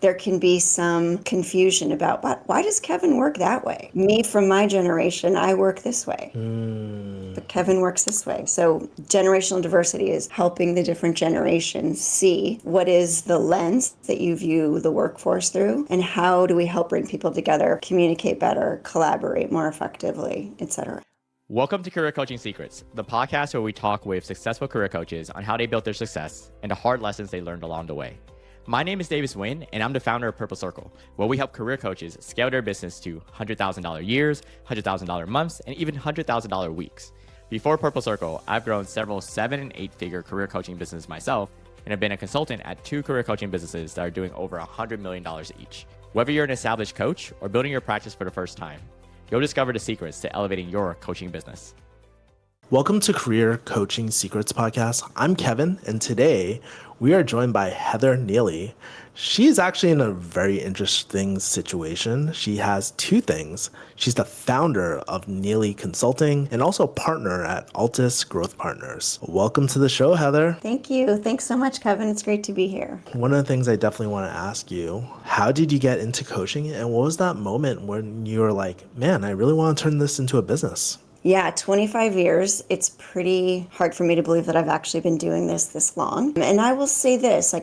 there can be some confusion about, but why does Kevin work that way? Me from my generation, I work this way. But Kevin works this way. So generational diversity is helping the different generations see what is the lens that you view the workforce through, and how do we help bring people together, communicate better, collaborate more effectively, etc. Welcome to Career Coaching Secrets, the podcast where we talk with successful career coaches on how they built their success and the hard lessons they learned along the way. My name is Davis Nguyen, and I'm the founder of Purple Circle, where we help career coaches scale their business to $100,000 years, $100,000 months, and even $100,000 weeks. Before Purple Circle, I've grown several 7- and 8-figure career coaching businesses myself, and have been a consultant at 2 career coaching businesses that are doing over $100 million each. Whether you're an established coach or building your practice for the first time, you'll discover the secrets to elevating your coaching business. Welcome to Career Coaching Secrets Podcast. I'm Kevin, and today we are joined by Heather Neely. She is actually in a very interesting situation. She has 2 things. She's the founder of Neely Consulting and also partner at Altus Growth Partners. Welcome to the show, Heather. Thank you. Thanks so much, Kevin. It's great to be here. One of the things I definitely want to ask you, how did you get into coaching, and what was that moment when you were like, man, I really want to turn this into a business? Yeah, 25 years. It's pretty hard for me to believe that I've actually been doing this long. And I will say this,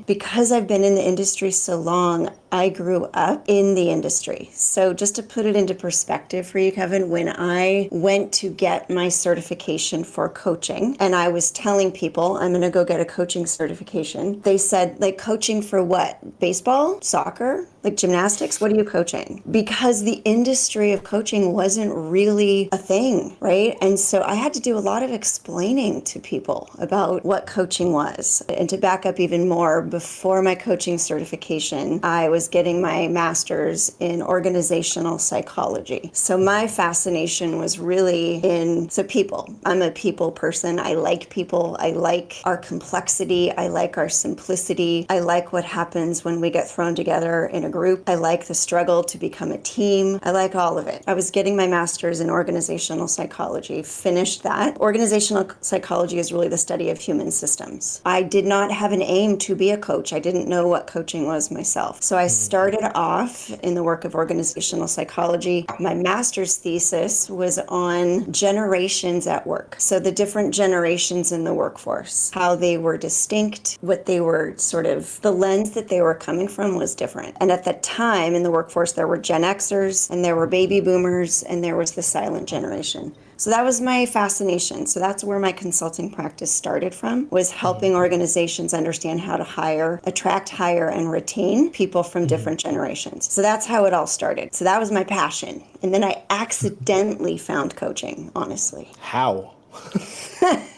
because I've been in the industry so long, I grew up in the industry. So just to put it into perspective for you, Kevin, when I went to get my certification for coaching, and I was telling people I'm going to go get a coaching certification, they said, like, coaching for what? Baseball? Soccer? Like gymnastics? What are you coaching? Because the industry of coaching wasn't really a thing, right? And so I had to do a lot of explaining to people about what coaching was. And to back up even more, before my coaching certification, I was getting my master's in organizational psychology. So my fascination was really in people. I'm a people person. I like people. I like our complexity. I like our simplicity. I like what happens when we get thrown together in a group. I like the struggle to become a team. I like all of it. I was getting my master's in organizational psychology, finished that. Organizational psychology is really the study of human systems. I did not have an aim to be a coach. I didn't know what coaching was myself. So I started off in the work of organizational psychology. My master's thesis was on generations at work. So the different generations in the workforce, how they were distinct, what they were the lens that they were coming from was different. And at the time in the workforce, there were Gen Xers and there were baby boomers and there was the silent generation. So that was my fascination. So that's where my consulting practice started from, was helping organizations understand how to attract, hire, and retain people from different generations. So that's how it all started. So that was my passion. And then I accidentally found coaching, honestly. How?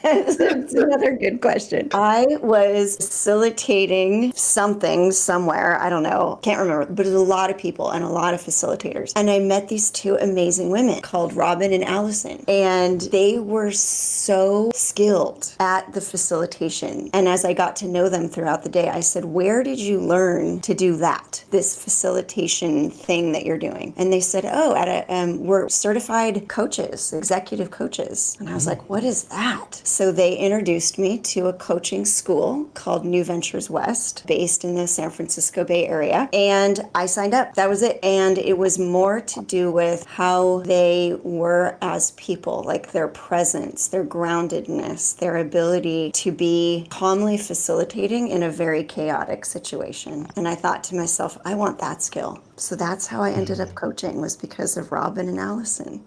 It's another good question. I was facilitating something somewhere, I don't know, can't remember, but it was a lot of people and a lot of facilitators. And I met these 2 amazing women called Robin and Allison. And they were so skilled at the facilitation. And as I got to know them throughout the day, I said, where did you learn to do that? This facilitation thing that you're doing? And they said, we're certified coaches, executive coaches. And I was like, what is that? So they introduced me to a coaching school called New Ventures West, based in the San Francisco Bay Area. And I signed up. That was it. And it was more to do with how they were as people, like their presence, their groundedness, their ability to be calmly facilitating in a very chaotic situation. And I thought to myself, I want that skill. So that's how I ended up coaching, was because of Robin and Allison.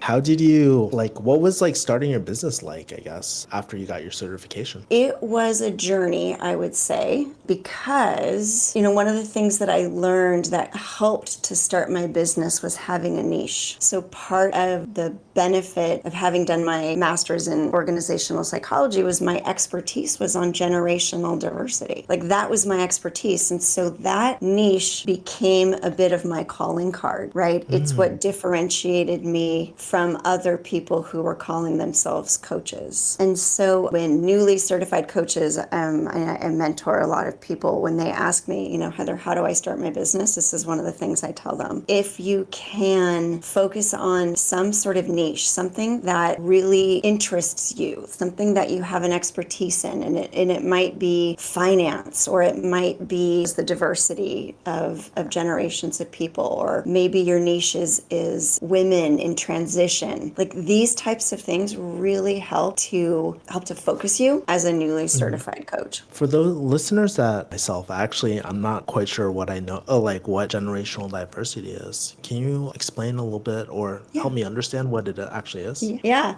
How did you, what was starting your business like, I guess, after you got your certification? It was a journey, I would say, because, one of the things that I learned that helped to start my business was having a niche. So part of the benefit of having done my master's in organizational psychology was my expertise was on generational diversity. That was my expertise. And so that niche became a bit of my calling card, right? It's what differentiated me from other people who were calling themselves coaches. coaches. And so when newly certified coaches, I mentor a lot of people, when they ask me, Heather, how do I start my business? This is one of the things I tell them. If you can focus on some sort of niche, something that really interests you, something that you have an expertise in, and it might be finance, or it might be the diversity of generations of people, or maybe your niche is women in transition. Like, these types of things really help to focus you as a newly certified coach. For those listeners that myself, actually, I'm not quite sure what I know, like what generational diversity is. Can you explain a little bit or help me understand what it actually is? Yeah.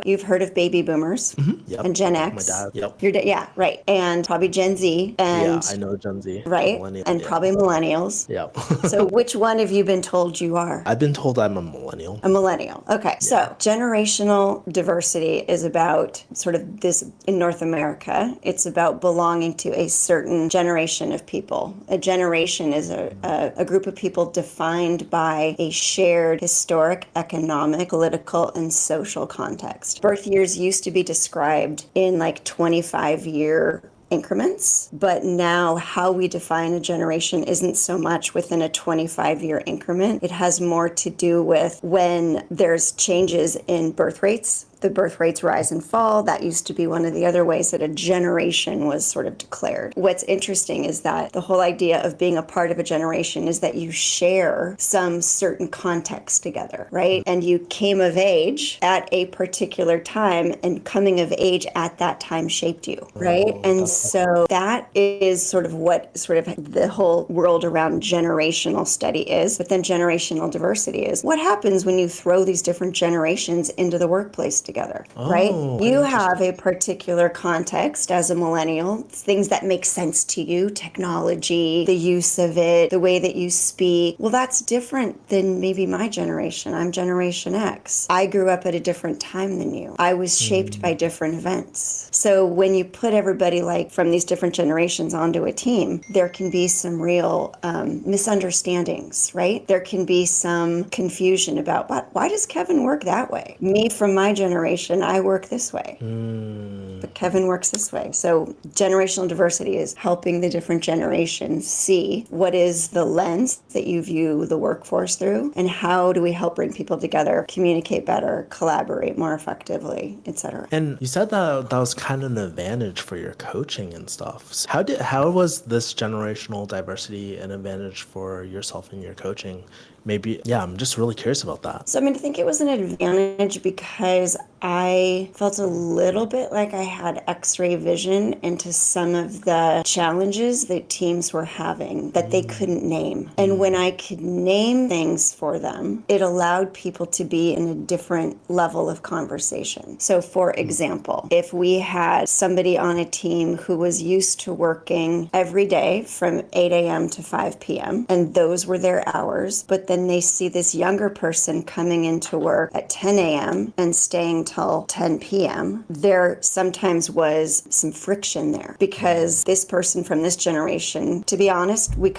You've heard of baby boomers Yep. and Gen My X? dad. Yep. Yeah, right. And probably Gen Z Yeah, and I know Gen Z. right, Millennial. and Yeah. probably millennials. Yep. So which one have you been told you are? I've been told I'm a millennial. A millennial. Okay. So generational diversity is about sort of this in North America. It's about belonging to a certain generation of people. A generation is a group of people defined by a shared historic, economic, political, and social context. Birth years used to be described in like 25-year increments, but now how we define a generation isn't so much within a 25-year increment. It has more to do with when there's changes in birth rates. The birth rates rise and fall. That used to be one of the other ways that a generation was sort of declared. What's interesting is that the whole idea of being a part of a generation is that you share some certain context together, right? And you came of age at a particular time, and coming of age at that time shaped you, right? And so that is sort of what the whole world around generational study is. But then generational diversity is what happens when you throw these different generations into the workplace together, right? You have a particular context as a millennial, things that make sense to you, technology, the use of it, the way that you speak. Well, that's different than maybe my generation. I'm Generation X. I grew up at a different time than you. I was shaped by different events. So when you put everybody like from these different generations onto a team, there can be some real misunderstandings, right? There can be some confusion about why does Kevin work that way? Me from my generation, I work this way, but Kevin works this way. So generational diversity is helping the different generations see what is the lens that you view the workforce through, and how do we help bring people together, communicate better, collaborate more effectively, etc. And you said that was kind of an advantage for your coaching and stuff. So how was this generational diversity an advantage for yourself in your coaching? Maybe, yeah, I'm just really curious about that. So, I think it was an advantage because I felt a little bit like I had x-ray vision into some of the challenges that teams were having that they couldn't name. And when I could name things for them, it allowed people to be in a different level of conversation. So, for example, if we had somebody on a team who was used to working every day from 8 a.m. to 5 p.m., and those were their hours, but then they see this younger person coming into work at 10 a.m. and staying till 10 p.m., there sometimes was some friction there because this person from this generation, to be honest, we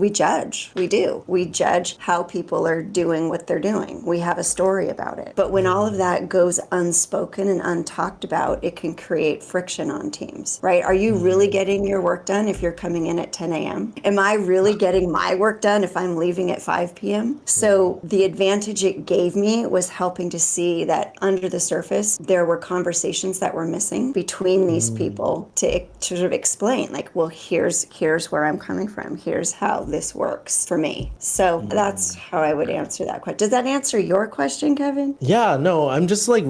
judge. We do. We judge how people are doing what they're doing. We have a story about it. But when all of that goes unspoken and untalked about, it can create friction on teams, right? Are you really getting your work done if you're coming in at 10 a.m.? Am I really getting my work done if I'm leaving at 5 p.m.? So the advantage it gave me was helping to see that under the surface, there were conversations that were missing between these people to sort of explain, like, well, here's where I'm coming from. Here's how this works for me. So that's how I would answer that question. Does that answer your question, Kevin? Yeah, no, I'm just like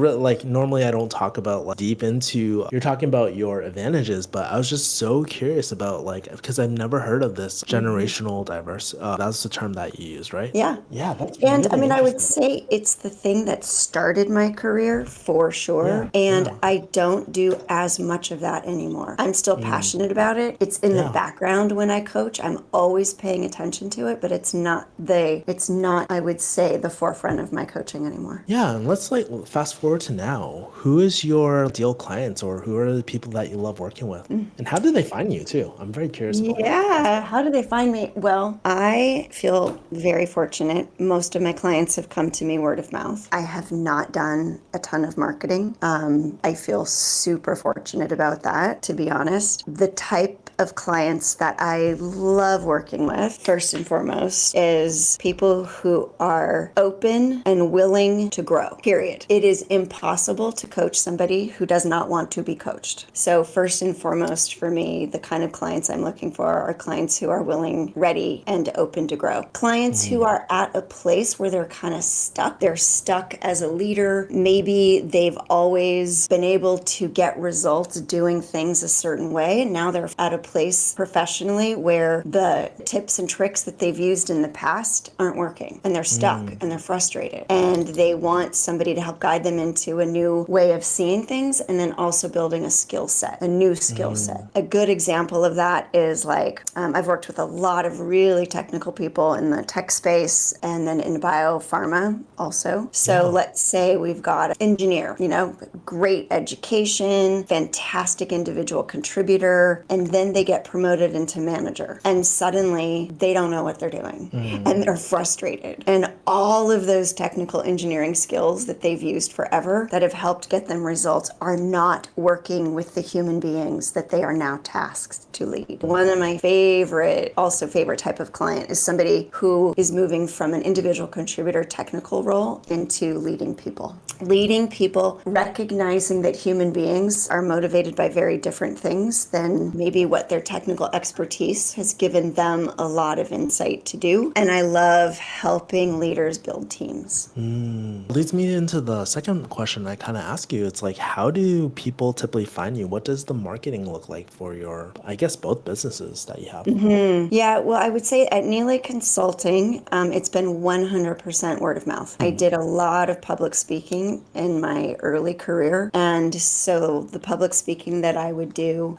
normally I don't talk about like deep into you're talking about your advantages, but I was just so curious about because I've never heard of this generational diverse. That's the term that you use, right? Yeah. Yeah, that's And really I would interesting. say it's the thing that started my career for sure. And I don't do as much of that anymore. I'm still passionate about it. It's in the background when I coach. I'm always paying attention to it, but it's not, I would say, the forefront of my coaching anymore. Yeah, and let's fast forward to now. Who is your ideal clients, or who are the people that you love working with? And how do they find you too? I'm very curious about that. Yeah. How do they find me? Well, I feel very fortunate. Most of my clients have come to me word of mouth. I have not done a ton of marketing. I feel super fortunate about that, to be honest. The type of clients that I love working with, first and foremost, is people who are open and willing to grow, period. It is impossible to coach somebody who does not want to be coached. So first and foremost, for me, the kind of clients I'm looking for are clients who are willing, ready, and open to grow. Clients who are at a place where they're kind of stuck. They're stuck as a leader. Maybe they've always been able to get results doing things a certain way. Now they're at a place professionally where the tips and tricks that they've used in the past aren't working, and they're stuck and they're frustrated, and they want somebody to help guide them into a new way of seeing things, and then also building a skill set, a new skill set. A good example of that is like I've worked with a lot of really technical people in the tech space and then in biopharma also. So let's say we've got an engineer, great education, fantastic individual contributor, and then they get promoted into manager, and suddenly they don't know what they're doing and they're frustrated. And all of those technical engineering skills that they've used forever that have helped get them results are not working with the human beings that they are now tasked to lead. One of my favorite type of client is somebody who is moving from an individual contributor technical role into leading people. Leading people, recognizing that human beings are motivated by very different things than maybe what their technical expertise has given them a lot of insight to do. And I love helping leaders build teams. Leads me into the second question I kind of ask you. It's like, how do people typically find you? What does the marketing look like for your, I guess, both businesses that you have? Yeah, well, I would say at Neely Consulting, it's been 100% word of mouth. I did a lot of public speaking in my early career. And so the public speaking that I would do,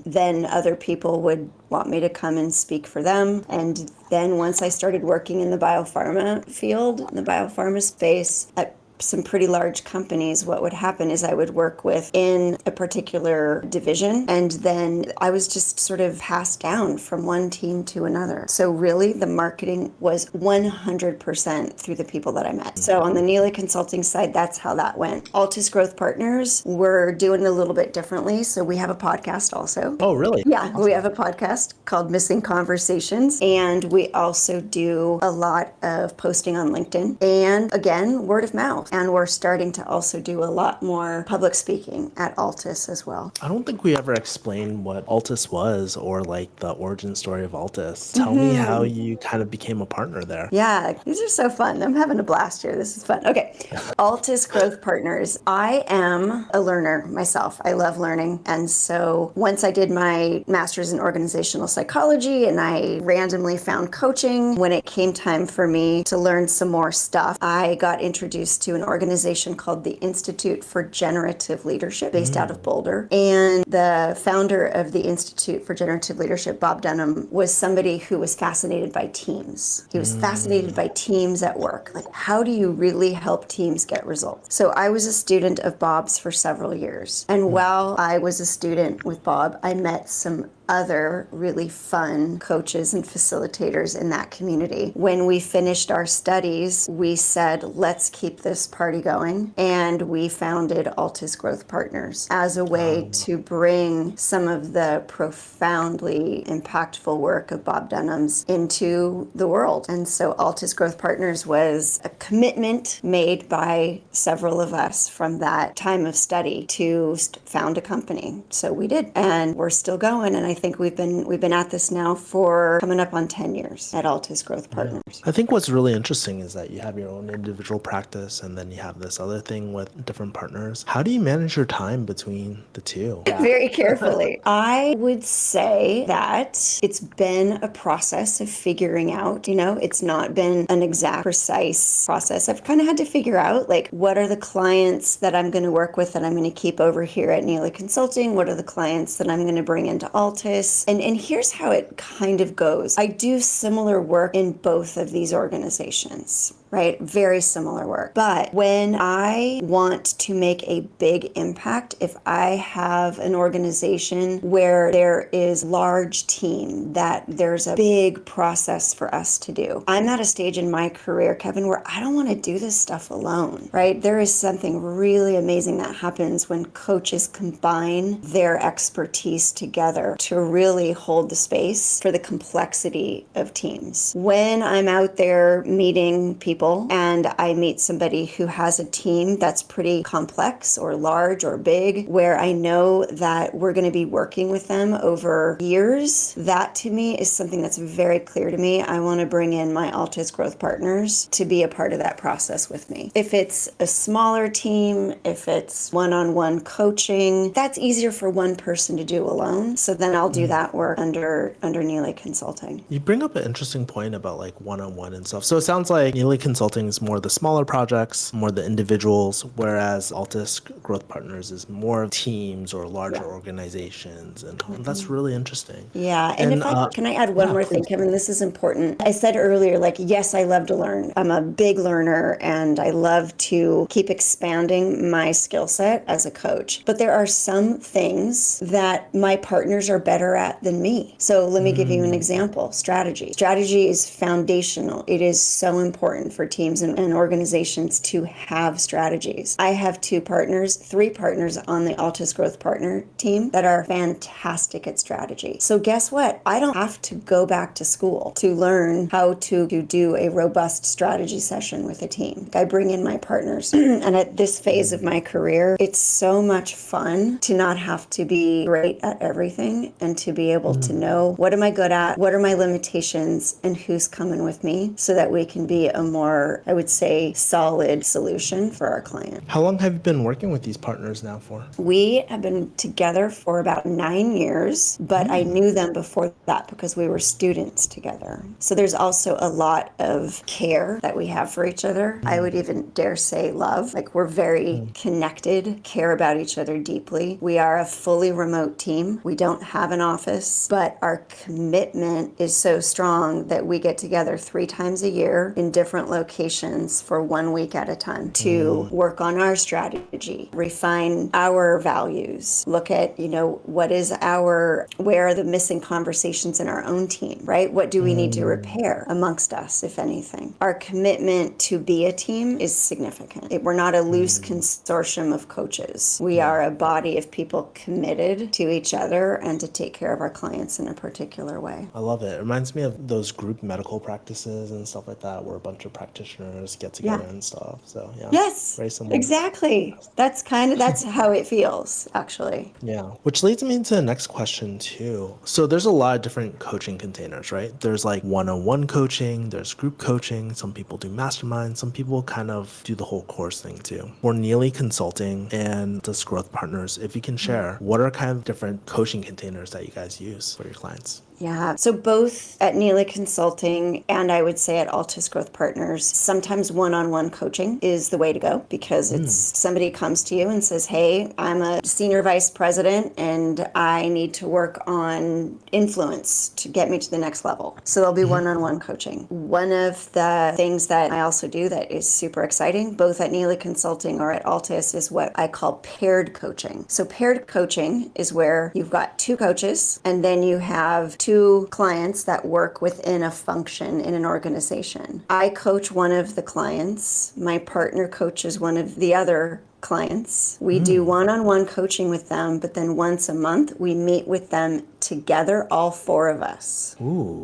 then other people would want me to come and speak for them. And then once I started working in the biopharma field, in the biopharma space, at some pretty large companies, what would happen is I would work within a particular division, and then I was just sort of passed down from one team to another. So really the marketing was 100% through the people that I met. So on the Neely Consulting side, that's how that went. Altus Growth Partners, we're doing it a little bit differently. So we have a podcast also. Oh, really? Yeah, awesome. We have a podcast called Missing Conversations, and we also do a lot of posting on LinkedIn, and again, word of mouth. And we're starting to also do a lot more public speaking at Altus as well. I don't think we ever explained what Altus was or like the origin story of Altus. Tell me how you kind of became a partner there. Yeah, these are so fun. I'm having a blast here. This is fun. Okay, Altus Growth Partners. I am a learner myself. I love learning. And so once I did my master's in organizational psychology and I randomly found coaching, when it came time for me to learn some more stuff, I got introduced to an organization called the Institute for Generative Leadership based out of Boulder. And the founder of the Institute for Generative Leadership, Bob Dunham, was somebody who was fascinated by teams. He was fascinated by teams at work. Like, how do you really help teams get results? So I was a student of Bob's for several years. And while I was a student with Bob, I met some other really fun coaches and facilitators in that community. When we finished our studies, we said, let's keep this party going. And we founded Altus Growth Partners as a way to bring some of the profoundly impactful work of Bob Dunham's into the world. And so Altus Growth Partners was a commitment made by several of us from that time of study to found a company. So we did, and we're still going. And I think we've been at this now for coming up on 10 years at Altus Growth Partners. I think what's really interesting is that you have your own individual practice and then you have this other thing with different partners. How do you manage your time between the two? Very carefully. I would say that it's been a process of figuring out, it's not been an exact, precise process. I've kind of had to figure out, like, what are the clients that I'm going to work with that I'm going to keep over here at Neely Consulting? What are the clients that I'm going to bring into Altus? Altus, and here's how it kind of goes. I do similar work in both of these organizations, right? Very similar work. But when I want to make a big impact, if I have an organization where there is large team, that there's a big process for us to do, I'm at a stage in my career, Kevin, where I don't want to do this stuff alone, right? There is something really amazing that happens when coaches combine their expertise together to really hold the space for the complexity of teams. When I'm out there meeting people and I meet somebody who has a team that's pretty complex or large or big, where I know that we're going to be working with them over years, that to me is something that's very clear to me. I want to bring in my Altus growth partners to be a part of that process with me. If it's a smaller team, if it's one-on-one coaching, that's easier for one person to do alone. So then I'll do that work under Neely Consulting. You bring up an interesting point about like one-on-one and stuff. So it sounds like Neely Consulting is more the smaller projects, more the individuals, whereas Altus Growth Partners is more teams or larger organizations. And that's really interesting. Yeah. And if can I add one more thing, Kevin? This is important. I said earlier, like, yes, I love to learn. I'm a big learner and I love to keep expanding my skill set as a coach. But there are some things that my partners are better at than me. So let me give you an example. Strategy. Strategy is foundational. It is so important for teams and organizations to have strategies. I have three partners on the Altus Growth Partner team that are fantastic at strategy. So guess what? I don't have to go back to school to learn how to do a robust strategy session with a team. I bring in my partners. And at this phase of my career, it's so much fun to not have to be great at everything and to be able to know what am I good at, what are my limitations, and who's coming with me so that we can be a more, I would say, solid solution for our client. How long have you been working with these partners now for? We have been together for about 9 years, but I knew them before that because we were students together. So there's also a lot of care that we have for each other. I would even dare say love. Like, we're very connected, care about each other deeply. We are a fully remote team. We don't have an office, but our commitment is so strong that we get together 3 times a year in different locations for 1 week at a time to work on our strategy, refine our values, look at, where are the missing conversations in our own team, right? What do we need to repair amongst us, if anything? Our commitment to be a team is significant. We're not a loose consortium of coaches. We are a body of people committed to each other and to take care of our clients in a particular way. I love it. It reminds me of those group medical practices and stuff like that, where a bunch of practitioners get together and stuff. So yeah. Yes, very similar. Exactly. That's how it feels, actually. Yeah. Which leads me into the next question too. So there's a lot of different coaching containers, right? There's like one-on-one coaching, there's group coaching, some people do masterminds, some people kind of do the whole course thing too. For Neely Consulting and this growth partners, if you can share, what are kind of different coaching containers that you guys use for your clients? Yeah. So both at Neely Consulting and I would say at Altus Growth Partners, sometimes one-on-one coaching is the way to go because it's somebody comes to you and says, hey, I'm a senior vice president and I need to work on influence to get me to the next level. So there'll be one-on-one coaching. One of the things that I also do that is super exciting, both at Neely Consulting or at Altus, is what I call paired coaching. So paired coaching is where you've got 2 coaches and then you have 2 clients that work within a function in an organization. I coach one of the clients. My partner coaches one of the other clients. We do one-on-one coaching with them, but then once a month we meet with them together, all 4 of us.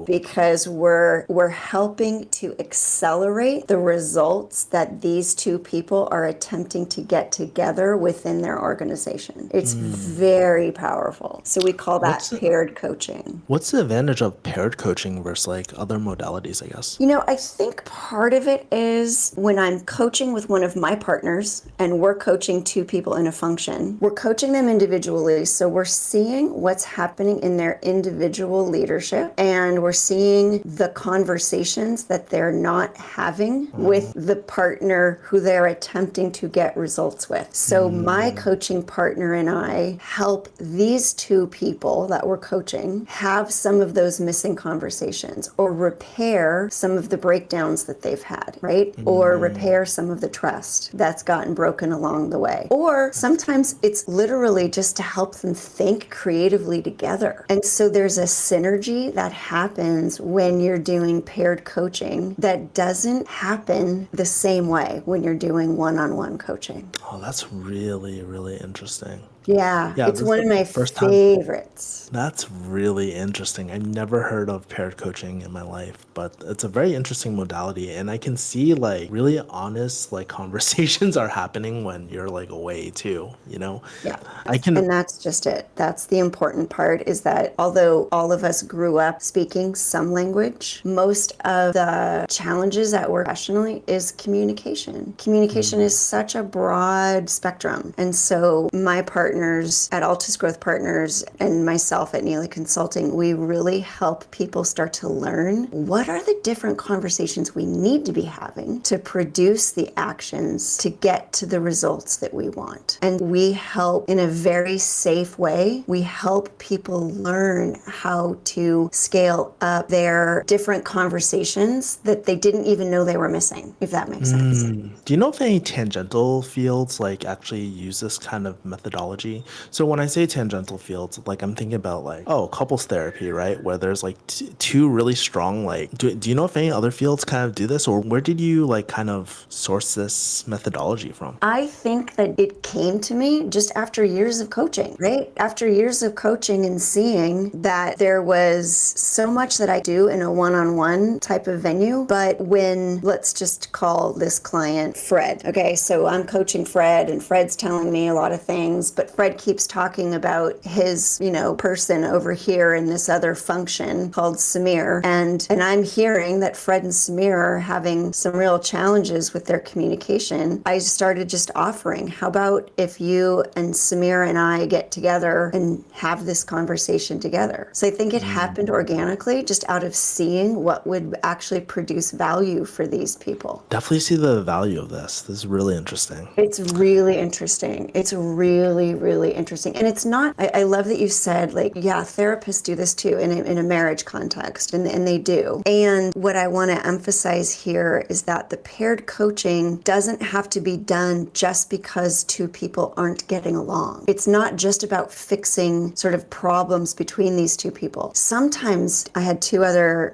Because we're helping to accelerate the results that these 2 people are attempting to get together within their organization. It's very powerful. So we call that paired coaching. What's the advantage of paired coaching versus like other modalities, I guess? I think part of it is when I'm coaching with one of my partners and we're coaching two people in a function, we're coaching them individually. So we're seeing what's happening in their individual leadership, and we're seeing the conversations that they're not having with the partner who they're attempting to get results with. So my coaching partner and I help these two people that we're coaching have some of those missing conversations, or repair some of the breakdowns that they've had, right? Or repair some of the trust that's gotten broken along the way. Or sometimes it's literally just to help them think creatively together. And so there's a synergy that happens when you're doing paired coaching that doesn't happen the same way when you're doing one-on-one coaching. Oh, that's really, really interesting. Yeah, Yeah, it's this is one of the my first time. favorites. That's really interesting. I've never heard of paired coaching in my life, but it's a very interesting modality. And I can see like really honest like conversations are happening when you're like away too, you know? Yeah. I can, And that's just it. That's the important part, is that although all of us grew up speaking some language, most of the challenges at work professionally is communication. Communication is such a broad spectrum. And so my partners at Altus Growth Partners and myself at Neely Consulting, we really help people start to learn what are the different conversations we need to be having to produce the actions to get to the results that we want. And we help in a very safe way. We help people learn how to scale up their different conversations that they didn't even know they were missing, if that makes sense. do you know if any tangential fields like actually use this kind of methodology? So when I say tangential fields, like I'm thinking about like, oh, couples therapy, right? Where there's like two really strong, like, do you know if any other fields kind of do this, or where did you like kind of source this methodology from? I think that it came to me just after years of coaching, right? After years of coaching and seeing that there was so much that I do in a one-on-one type of venue, but when, let's just call this client Fred, okay? So I'm coaching Fred, and Fred's telling me a lot of things, but Fred keeps talking about his, person over here in this other function called Samir. And I'm hearing that Fred and Samir are having some real challenges with their communication. I started just offering, how about if you and Samir and I get together and have this conversation together? So I think it happened organically, just out of seeing what would actually produce value for these people. Definitely see the value of this. This is really interesting. It's really interesting. It's really, really interesting. And it's not, I love that you said, like, yeah, therapists do this too in a marriage context, and they do. And what I want to emphasize here is that the paired coaching doesn't have to be done just because two people aren't getting along. It's not just about fixing sort of problems between these two people. Sometimes I had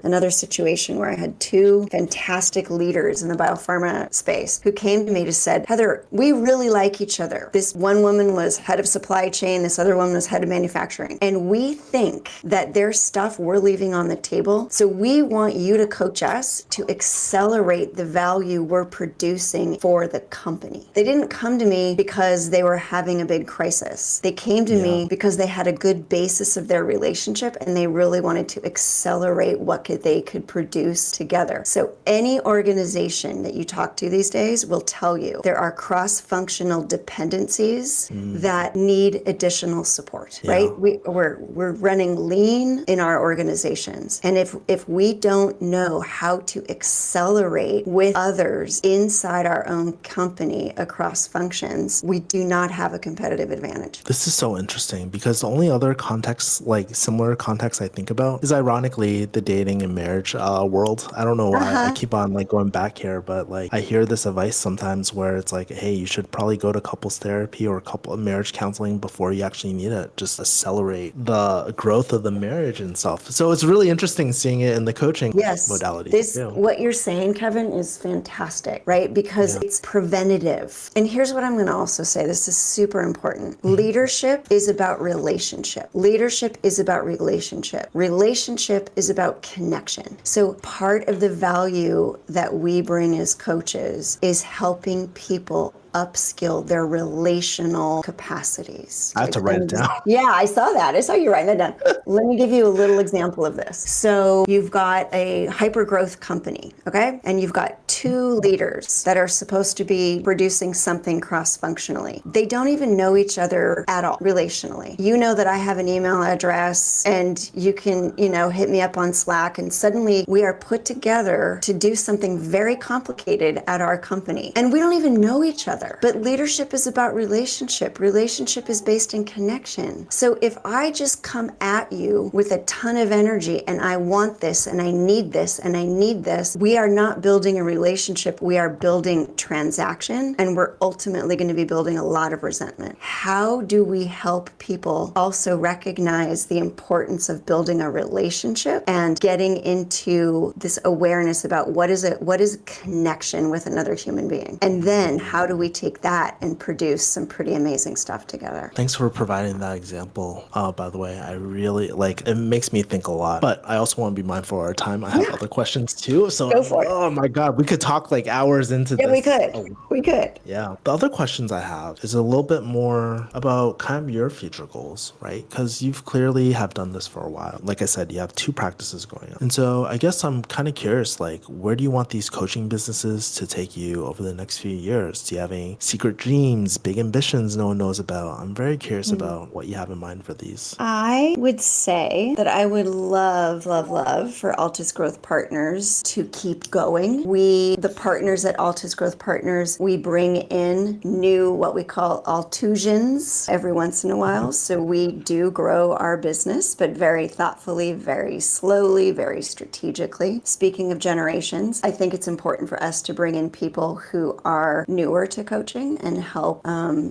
another situation where I had two fantastic leaders in the biopharma space who came to me to said, Heather, we really like each other. This one woman was head of supply chain, this other woman was head of manufacturing. And we think that there's stuff we're leaving on the table. So we want you to coach us to accelerate the value we're producing for the company. They didn't come to me because they were having a big crisis. They came to me because they had a good basis of their relationship, and they really wanted to accelerate what they could produce together. So any organization that you talk to these days will tell you there are cross-functional dependencies that need additional support, right? We're running lean in our organizations. And if we don't know how to accelerate with others inside our own company across functions, we do not have a competitive advantage. This is so interesting because the only other context, like similar context I think about is ironically the dating and marriage world. I don't know why I keep on like going back here, but like I hear this advice sometimes where it's like, hey, you should probably go to couples therapy or marriage counseling before you actually need it. Just accelerate the growth of the marriage and stuff. So it's really interesting seeing it in the coaching modality. What you're saying, Kevin, is fantastic, right? Because it's preventative. And here's what I'm going to also say. This is super important. Leadership is about relationship. Leadership is about relationship. Relationship is about connection. So part of the value that we bring as coaches is helping people upskill their relational capacities. I have Like, to let write me it down. yeah, I saw that. I saw you writing that down. Let me give you a little example of this. So you've got a hyper growth company, okay? And you've got two leaders that are supposed to be producing something cross functionally. They don't even know each other at all relationally. You know that I have an email address and you can, hit me up on Slack, and suddenly we are put together to do something very complicated at our company. And we don't even know each other. But leadership is about relationship. Relationship is based in connection. So if I just come at you with a ton of energy and I want this and I need this and I need this, we are not building a relationship. We are building transaction, and we're ultimately going to be building a lot of resentment. How do we help people also recognize the importance of building a relationship and getting into this awareness about what is connection with another human being? And then how do we take that and produce some pretty amazing stuff together? Thanks for providing that example. By the way, I really it makes me think a lot, but I also want to be mindful of our time. I have other questions too. So Go I'm like, for it. oh my God, we could talk like hours into Yeah, we this. could. Oh, We could. yeah. The other questions I have is a little bit more about kind of your future goals, right? Because you've clearly have done this for a while. Like I said, you have two practices going on. And so I guess I'm kind of curious, like, where do you want these coaching businesses to take you over the next few years? Do you have any secret dreams, big ambitions no one knows about? I'm very curious about what you have in mind for these. I would say that I would love, love, love for Altus Growth Partners to keep going. The partners at Altus Growth Partners, we bring in new, what we call Altusians every once in a while. So we do grow our business, but very thoughtfully, very slowly, very strategically. Speaking of generations, I think it's important for us to bring in people who are newer to coaching and help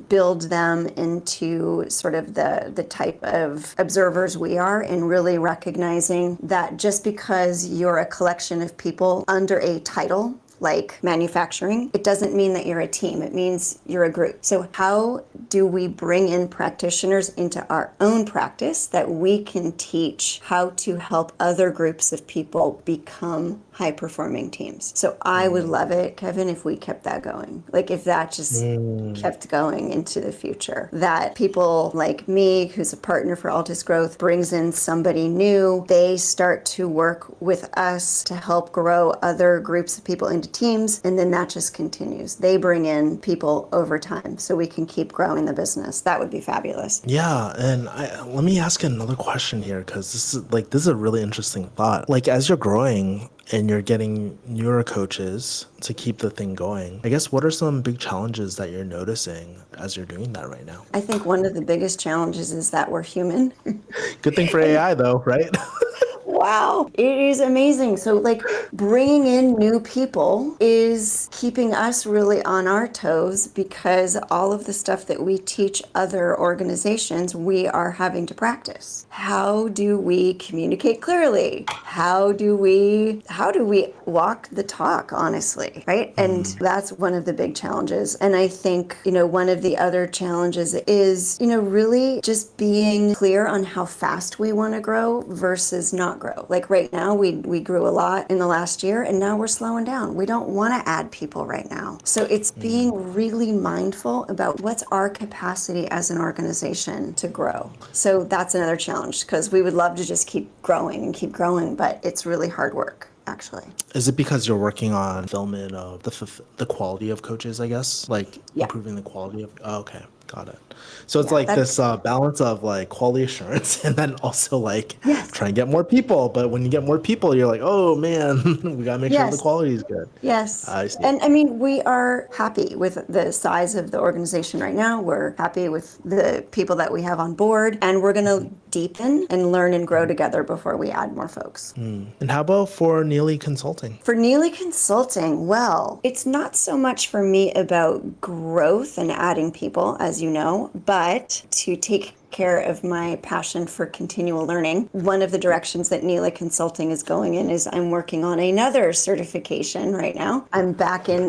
build them into sort of the type of observers we are, and really recognizing that just because you're a collection of people under a title like manufacturing, it doesn't mean that you're a team. It means you're a group. So how do we bring in practitioners into our own practice that we can teach how to help other groups of people become high-performing teams? So I would love it, Kevin, if we kept that going. Like if that just kept going into the future. That people like me, who's a partner for Altus Growth, brings in somebody new. They start to work with us to help grow other groups of people into teams, and then that just continues. They bring in people over time so we can keep growing the business. That would be fabulous. Yeah, and let me ask another question here, because this is a really interesting thought. Like as you're growing and you're getting newer coaches to keep the thing going, I guess what are some big challenges that you're noticing as you're doing that right now? I think one of the biggest challenges is that we're human. Good thing for AI though, right? Wow, it is amazing. So like bringing in new people is keeping us really on our toes, because all of the stuff that we teach other organizations, we are having to practice. How do we communicate clearly? How do we walk the talk, honestly, right? And that's one of the big challenges. And I think, one of the other challenges is, really just being clear on how fast we want to grow versus not grow. Like right now, we grew a lot in the last year, and now we're slowing down. We don't want to add people right now. So it's being really mindful about what's our capacity as an organization to grow. So that's another challenge, because we would love to just keep growing, but it's really hard work, actually. Is it because you're working on fulfillment of the quality of coaches, I guess? Like Yeah. improving the quality of, oh, okay, got it. So it's Yeah, like this balance of like quality assurance and then also like Yes. trying to get more people. But when you get more people, you're like, oh man, we gotta make sure the Yes. quality is good. Yes. I see. And I mean, we are happy with the size of the organization right now. We're happy with the people that we have on board, and we're going to deepen and learn and grow together before we add more folks. And how about for Neely Consulting? For Neely Consulting, well, it's not so much for me about growth and adding people, as you know, but to take care of my passion for continual learning. One of the directions that Neely Consulting is going in is I'm working on another certification right now. I'm back in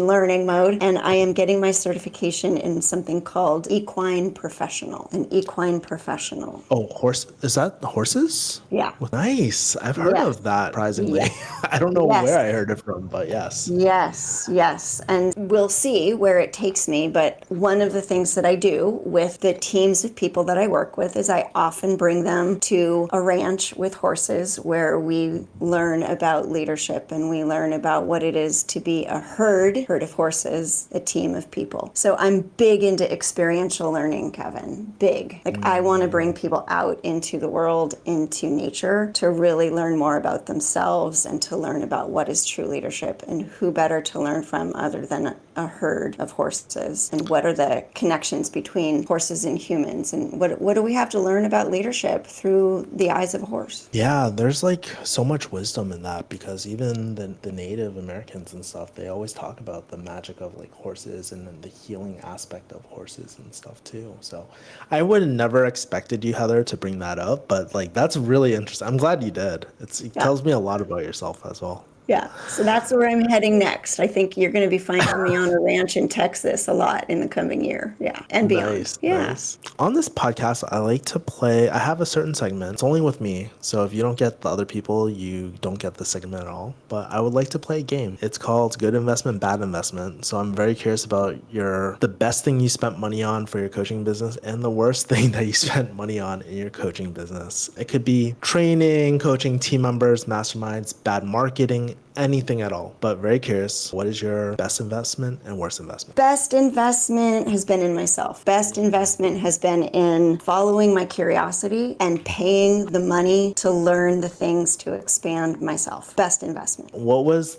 learning mode, and I am getting my certification in something called equine professional, an equine professional. Oh, horse. Is that horses? Yeah. Nice. I've heard Yes. of that, surprisingly. Yes. I don't know Yes. where I heard it from, but yes. Yes, yes. And we'll see where it takes me. But one of the things that I do with the teams of people that I work with is I often bring them to a ranch with horses where we learn about leadership and we learn about what it is to be a herd of horses, a team of people. So I'm big into experiential learning, Kevin. Big. Like I want to bring people out into the world, into nature, to really learn more about themselves and to learn about what is true leadership, and who better to learn from other than a herd of horses, and what are the connections between horses and humans, and what do we have to learn about leadership through the eyes of a horse. Yeah, there's like so much wisdom in that, because even the Native Americans and stuff, they always talk about the magic of like horses and then the healing aspect of horses and stuff too. So I would have never expected you, Heather, to bring that up, but like that's really interesting. I'm glad you did. It tells me a lot about yourself as well. Yeah, so that's where I'm heading next. I think you're going to be finding me on a ranch in Texas a lot in the coming year. Yeah, and beyond. Nice, Yeah. nice. On this podcast, I like to play. I have a certain segment. It's only with me. So if you don't get the other people, you don't get the segment at all. But I would like to play a game. It's called Good Investment, Bad Investment. So I'm very curious about the best thing you spent money on for your coaching business and the worst thing that you spent money on in your coaching business. It could be training, coaching team members, masterminds, bad marketing, anything at all. But very curious, what is your best investment and worst investment? Best investment has been in myself. Best investment has been in following my curiosity and paying the money to learn the things to expand myself. Best investment. What was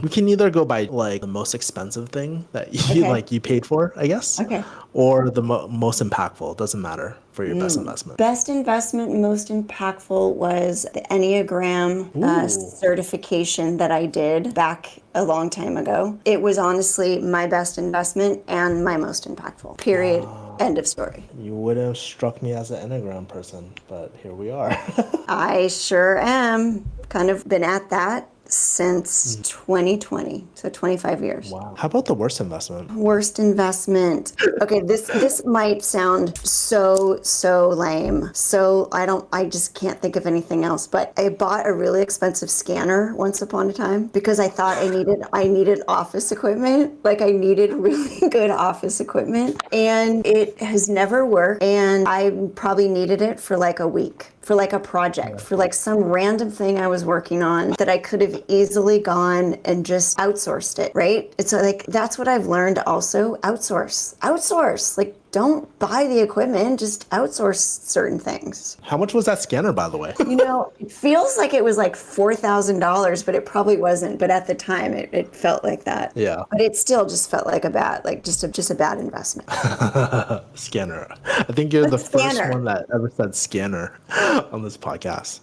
we can either go by like the most expensive thing that you Okay. like you paid for, I guess, Okay. or the most impactful. It doesn't matter for your best investment. Best investment, most impactful was the Enneagram certification that I did back a long time ago. It was honestly my best investment and my most impactful. Period. End of story. You would have struck me as an Enneagram person, but here we are. I sure am. Kind of been at that since 2020, so 25 years. Wow. How about the worst investment? Worst investment. Okay, this might sound so lame. So I just can't think of anything else, but I bought a really expensive scanner once upon a time because I thought I needed office equipment. Like I needed really good office equipment, and it has never worked, and I probably needed it for like a week, for like a project, for like some random thing I was working on that I could have easily gone and just outsourced it, right? It's like, that's what I've learned also. Outsource. Like, don't buy the equipment, just outsource certain things. How much was that scanner, by the way? It feels like it was like $4,000, but it probably wasn't. But at the time, it felt like that. Yeah. But it still just felt like just a bad investment. Scanner. I think you're the first Scanner. one that ever said scanner on this podcast.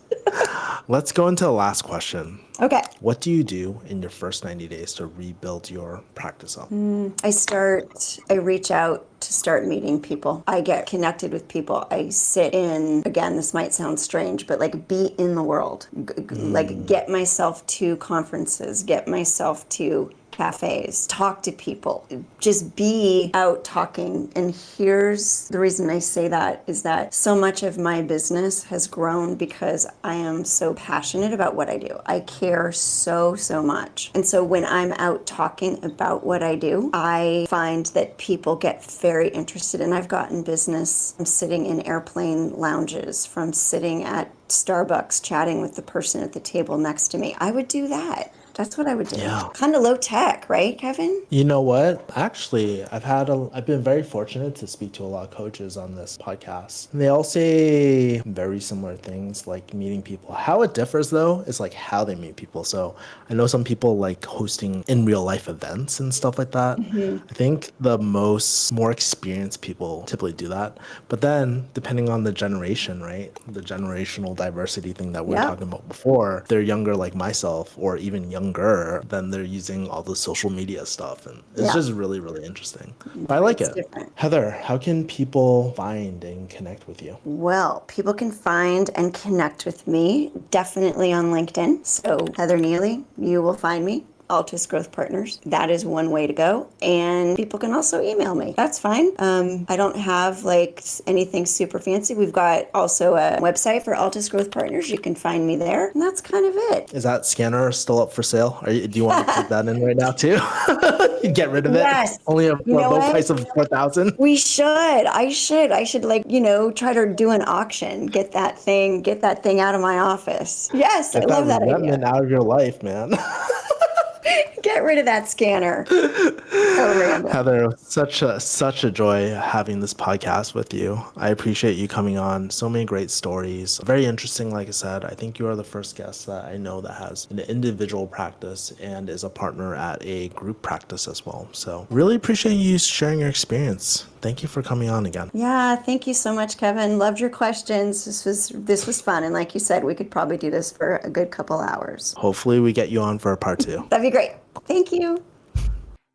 Let's go into the last question. Okay. What do you do in your first 90 days to rebuild your practice up? I reach out to start meeting people. I get connected with people. I sit in, again, this might sound strange, but like be in the world. Like get myself to conferences, get myself to cafes, talk to people, just be out talking. And here's the reason I say that is that so much of my business has grown because I am so passionate about what I do. I care so much. And so when I'm out talking about what I do, I find that people get very interested. And I've gotten business from sitting in airplane lounges, from sitting at Starbucks chatting with the person at the table next to me. I would do that. That's what I would do. Yeah. Kind of low tech, right, Kevin? You know what? Actually, I've been very fortunate to speak to a lot of coaches on this podcast. And they all say very similar things, like meeting people. How it differs though is like how they meet people. So I know some people like hosting in real life events and stuff like that. I think the more experienced people typically do that. But then depending on the generation, right? The generational generational diversity thing that we were Yep. talking about before. If they're younger like myself or even younger, then they're using all the social media stuff. And it's just really, really interesting. But I like It's it. different. Heather, how can people find and connect with you? Well, people can find and connect with me definitely on LinkedIn. So Heather Neely, you will find me. Altus Growth Partners. That is one way to go. And people can also email me. That's fine. I don't have like anything super fancy. We've got also a website for Altus Growth Partners. You can find me there. And that's kind of it. Is that scanner still up for sale? Do you want to put that in right now too? Get rid of it? Yes. Only for You a know low what? price of 4,000? We should. I should like, try to do an auction. Get that thing out of my office. Yes, I Get love that resentment idea. out of your life, man. Get rid of that scanner. So random. Heather, such a joy having this podcast with you. I appreciate you coming on. So many great stories. Very interesting, like I said. I think you are the first guest that I know that has an individual practice and is a partner at a group practice as well. So really appreciate you sharing your experience. Thank you for coming on again. Yeah, thank you so much, Kevin. Loved your questions. This was fun. And like you said, we could probably do this for a good couple hours. Hopefully we get you on for a part 2. That'd be great. Thank you.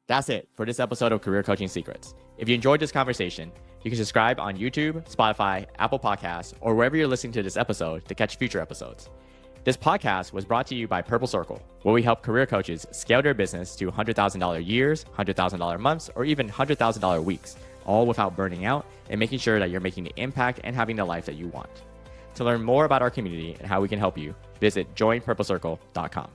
That's it for this episode of Career Coaching Secrets. If you enjoyed this conversation, you can subscribe on YouTube, Spotify, Apple Podcasts, or wherever you're listening to this episode to catch future episodes. This podcast was brought to you by Purple Circle, where we help career coaches scale their business to $100,000 years, $100,000 months, or even $100,000 weeks, all without burning out and making sure that you're making the impact and having the life that you want. To learn more about our community and how we can help you, visit joinpurplecircle.com.